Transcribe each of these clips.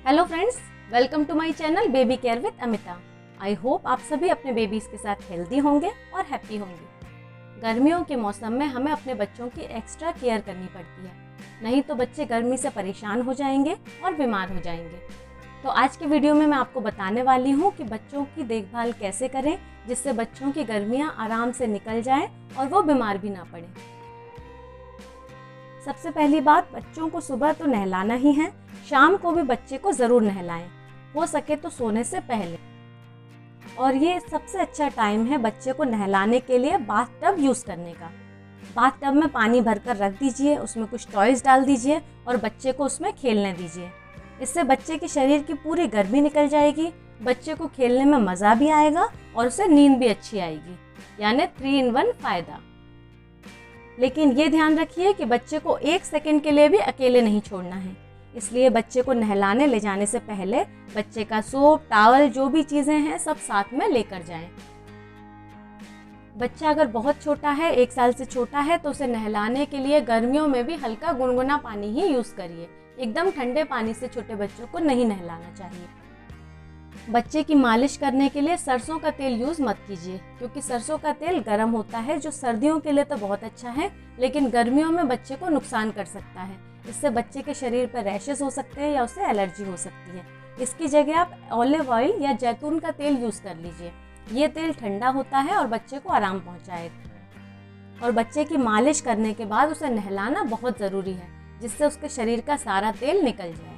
Hello friends, welcome to my channel baby care with Amita. I hope आप सभी अपने babies के साथ हेल्दी होंगे और हैप्पी होंगे। गर्मियों के मौसम में हमें अपने बच्चों की एक्स्ट्रा केयर करनी पड़ती है, नहीं तो बच्चे गर्मी से परेशान हो जाएंगे और बीमार हो जाएंगे। तो आज की वीडियो में मैं आपको बताने वाली हूँ कि बच्चों की देखभाल कैसे करें जिससे बच्चों की गर्मियाँ आराम से निकल जाएं और वो बीमार भी ना पड़े। सबसे पहली बात, बच्चों को सुबह तो नहलाना ही है, शाम को भी बच्चे को ज़रूर नहलाएं, हो सके तो सोने से पहले। और ये सबसे अच्छा टाइम है बच्चे को नहलाने के लिए बाथ टब यूज़ करने का। बाथ टब में पानी भरकर रख दीजिए, उसमें कुछ टॉयज़ डाल दीजिए और बच्चे को उसमें खेलने दीजिए। इससे बच्चे के शरीर की पूरी गर्मी निकल जाएगी, बच्चे को खेलने में मज़ा भी आएगा और उसे नींद भी अच्छी आएगी, यानी 3 in 1 फ़ायदा। लेकिन ये ध्यान रखिए कि बच्चे को 1 सेकंड के लिए भी अकेले नहीं छोड़ना है, इसलिए बच्चे को नहलाने ले जाने से पहले बच्चे का सोप, टॉवल, जो भी चीज़ें हैं सब साथ में लेकर जाएं। बच्चा अगर बहुत छोटा है, 1 साल से छोटा है, तो उसे नहलाने के लिए गर्मियों में भी हल्का गुनगुना पानी ही यूज़ करिए। एकदम ठंडे पानी से छोटे बच्चों को नहीं नहलाना चाहिए। बच्चे की मालिश करने के लिए सरसों का तेल यूज़ मत कीजिए, क्योंकि सरसों का तेल गर्म होता है, जो सर्दियों के लिए तो बहुत अच्छा है, लेकिन गर्मियों में बच्चे को नुकसान कर सकता है। इससे बच्चे के शरीर पर रैशेस हो सकते हैं या उसे एलर्जी हो सकती है। इसकी जगह आप ऑलिव ऑयल या जैतून का तेल यूज़ कर लीजिए। ये तेल ठंडा होता है और बच्चे को आराम पहुँचाएगा। और बच्चे की मालिश करने के बाद उसे नहलाना बहुत ज़रूरी है, जिससे उसके शरीर का सारा तेल निकल जाए।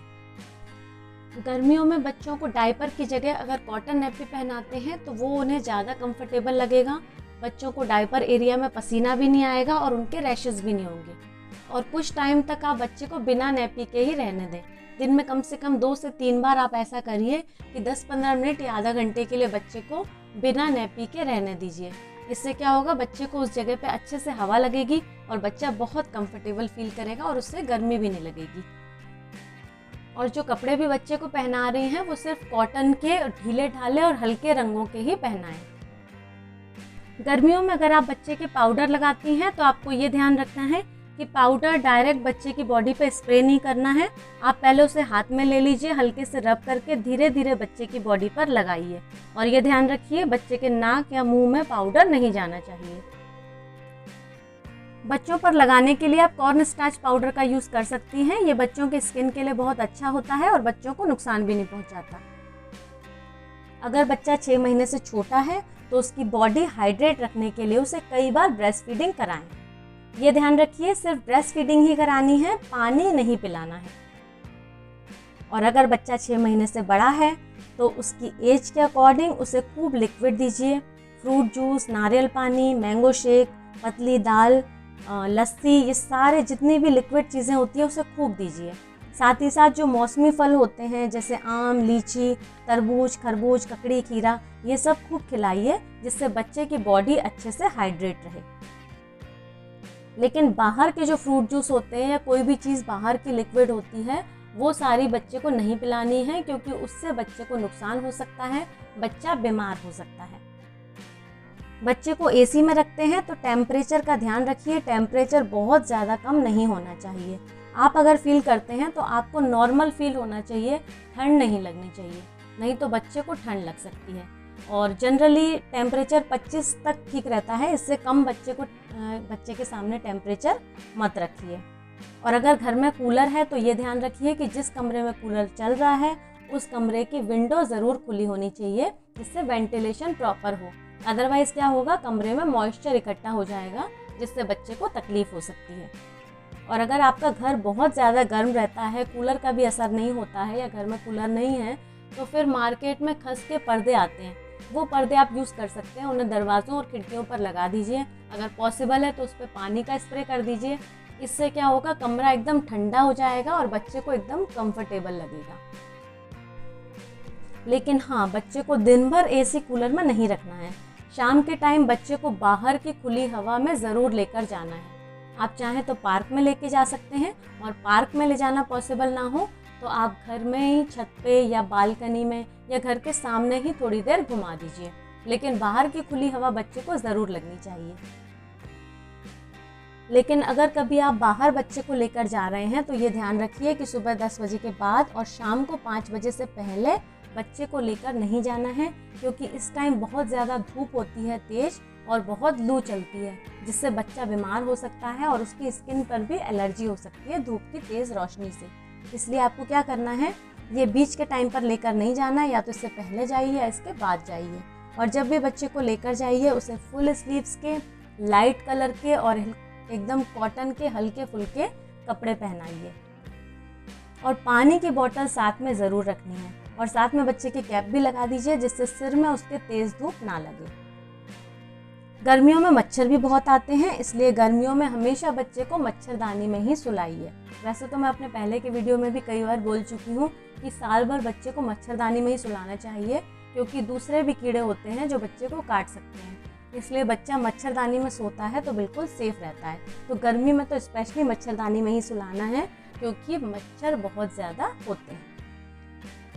गर्मियों में बच्चों को डायपर की जगह अगर कॉटन नैपी पहनाते हैं तो वो उन्हें ज़्यादा कंफर्टेबल लगेगा। बच्चों को डायपर एरिया में पसीना भी नहीं आएगा और उनके रैशेस भी नहीं होंगे। और कुछ टाइम तक आप बच्चे को बिना नैपी के ही रहने दें। दिन में कम से कम 2 से 3 बार आप ऐसा करिए कि 10-15 मिनट या आधा घंटे के लिए बच्चे को बिना नैपी के रहने दीजिए। इससे क्या होगा, बच्चे को उस जगह पे अच्छे से हवा लगेगी और बच्चा बहुत कंफर्टेबल फील करेगा और उससे गर्मी भी नहीं लगेगी। और जो कपड़े भी बच्चे को पहना रही हैं वो सिर्फ कॉटन के, ढीले ढाले और हल्के रंगों के ही पहनाएं। गर्मियों में अगर आप बच्चे के पाउडर लगाती हैं तो आपको ये ध्यान रखना है कि पाउडर डायरेक्ट बच्चे की बॉडी पे स्प्रे नहीं करना है। आप पहले उसे हाथ में ले लीजिए, हल्के से रब करके धीरे धीरे बच्चे की बॉडी पर लगाइए। और ये ध्यान रखिए, बच्चे के नाक या मुंह में पाउडर नहीं जाना चाहिए। बच्चों पर लगाने के लिए आप कॉर्न स्टार्च पाउडर का यूज़ कर सकती हैं। ये बच्चों के स्किन के लिए बहुत अच्छा होता है और बच्चों को नुकसान भी नहीं पहुंचाता। अगर बच्चा 6 महीने से छोटा है तो उसकी बॉडी हाइड्रेट रखने के लिए उसे कई बार ब्रेस्ट फीडिंग कराएं। ये ध्यान रखिए, सिर्फ ब्रेस्ट फीडिंग ही करानी है, पानी नहीं पिलाना है। और अगर बच्चा 6 महीने से बड़ा है तो उसकी एज के अकॉर्डिंग उसे खूब लिक्विड दीजिए। फ्रूट जूस, नारियल पानी, मैंगो शेक, पतली दाल, लस्सी, ये सारे जितनी भी लिक्विड चीज़ें होती हैं उसे खूब दीजिए। साथ ही साथ जो मौसमी फल होते हैं जैसे आम, लीची, तरबूज, खरबूज, ककड़ी, खीरा, ये सब खूब खिलाइए, जिससे बच्चे की बॉडी अच्छे से हाइड्रेट रहे। लेकिन बाहर के जो फ्रूट जूस होते हैं या कोई भी चीज़ बाहर की लिक्विड होती है वो सारी बच्चे को नहीं पिलानी है, क्योंकि उससे बच्चे को नुकसान हो सकता है, बच्चा बीमार हो सकता है। बच्चे को एसी में रखते हैं तो टेम्परेचर का ध्यान रखिए, टेम्परेचर बहुत ज़्यादा कम नहीं होना चाहिए। आप अगर फील करते हैं तो आपको नॉर्मल फील होना चाहिए, ठंड नहीं लगनी चाहिए, नहीं तो बच्चे को ठंड लग सकती है। और जनरली टेम्परेचर 25 तक ठीक रहता है, इससे कम बच्चे के सामने टेम्परेचर मत रखिए। और अगर घर में कूलर है तो ये ध्यान रखिए कि जिस कमरे में कूलर चल रहा है उस कमरे की विंडो ज़रूर खुली होनी चाहिए, जिससे वेंटिलेशन प्रॉपर हो। अदरवाइज़ क्या होगा, कमरे में मॉइस्चर इकट्ठा हो जाएगा, जिससे बच्चे को तकलीफ़ हो सकती है। और अगर आपका घर बहुत ज़्यादा गर्म रहता है, कूलर का भी असर नहीं होता है या घर में कूलर नहीं है, तो फिर मार्केट में खस के पर्दे आते हैं, वो पर्दे आप यूज़ कर सकते हैं। उन्हें दरवाज़ों और खिड़कियों पर लगा दीजिए। अगर पॉसिबल है तो उस पर पानी का स्प्रे कर दीजिए। इससे क्या होगा, कमरा एकदम ठंडा हो जाएगा और बच्चे को एकदम कंफर्टेबल लगेगा। लेकिन हाँ, बच्चे को दिन भर एसी कूलर में नहीं रखना है। शाम के टाइम बच्चे को बाहर की खुली हवा में ज़रूर लेकर जाना है। आप चाहें तो पार्क में लेके जा सकते हैं, और पार्क में ले जाना पॉसिबल ना हो तो आप घर में ही छत पे या बालकनी में या घर के सामने ही थोड़ी देर घुमा दीजिए। लेकिन बाहर की खुली हवा बच्चे को ज़रूर लगनी चाहिए। लेकिन अगर कभी आप बाहर बच्चे को लेकर जा रहे हैं तो ये ध्यान रखिए कि सुबह 10 बजे के बाद और शाम को 5 बजे से पहले बच्चे को लेकर नहीं जाना है, क्योंकि इस टाइम बहुत ज़्यादा धूप होती है तेज़ और बहुत लू चलती है, जिससे बच्चा बीमार हो सकता है और उसकी स्किन पर भी एलर्जी हो सकती है धूप की तेज़ रोशनी से। इसलिए आपको क्या करना है, ये बीच के टाइम पर लेकर नहीं जाना है, या तो इससे पहले जाइए या इसके बाद जाइए। और जब भी बच्चे को लेकर जाइए उसे फुल स्लीव्स के, लाइट कलर के और एकदम कॉटन के हल्के फुल्के कपड़े पहनाइए। और पानी की बोतल साथ में ज़रूर रखनी है, और साथ में बच्चे की कैप भी लगा दीजिए जिससे सिर में उसके तेज़ धूप ना लगे। गर्मियों में मच्छर भी बहुत आते हैं, इसलिए गर्मियों में हमेशा बच्चे को मच्छरदानी में ही सुलाइए। वैसे तो मैं अपने पहले के वीडियो में भी कई बार बोल चुकी हूँ कि साल भर बच्चे को मच्छरदानी में ही सुलाना चाहिए, क्योंकि दूसरे भी कीड़े होते हैं जो बच्चे को काट सकते हैं। इसलिए बच्चा मच्छरदानी में सोता है तो बिल्कुल सेफ रहता है। तो गर्मी में तो स्पेशली मच्छरदानी में ही सुलाना है, क्योंकि मच्छर बहुत ज़्यादा होते हैं।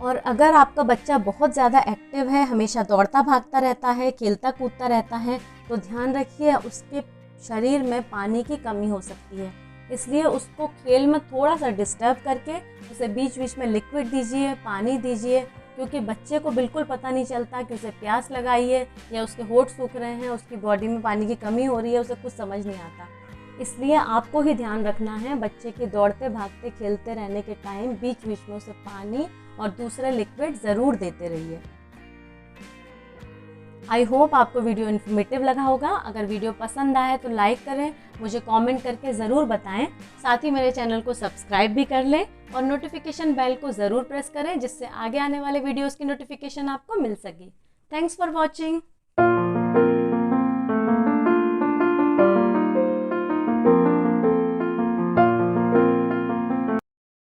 और अगर आपका बच्चा बहुत ज़्यादा एक्टिव है, हमेशा दौड़ता भागता रहता है, खेलता कूदता रहता है, तो ध्यान रखिए उसके शरीर में पानी की कमी हो सकती है। इसलिए उसको खेल में थोड़ा सा डिस्टर्ब करके उसे बीच बीच में लिक्विड दीजिए, पानी दीजिए, क्योंकि बच्चे को बिल्कुल पता नहीं चलता कि उसे प्यास लगाई है या उसके होंठ सूख रहे हैं, उसकी बॉडी में पानी की कमी हो रही है, उसे कुछ समझ नहीं आता। इसलिए आपको ही ध्यान रखना है बच्चे के दौड़ते भागते खेलते रहने के टाइम बीच बीच में उसे पानी और दूसरे लिक्विड ज़रूर देते रहिए। आई होप आपको वीडियो इन्फॉर्मेटिव लगा होगा। अगर वीडियो पसंद आए तो लाइक करें, मुझे कमेंट करके ज़रूर बताएं। साथ ही मेरे चैनल को सब्सक्राइब भी कर लें और नोटिफिकेशन बेल को ज़रूर प्रेस करें, जिससे आगे आने वाले वीडियोज़ की नोटिफिकेशन आपको मिल सके। Thanks for watching.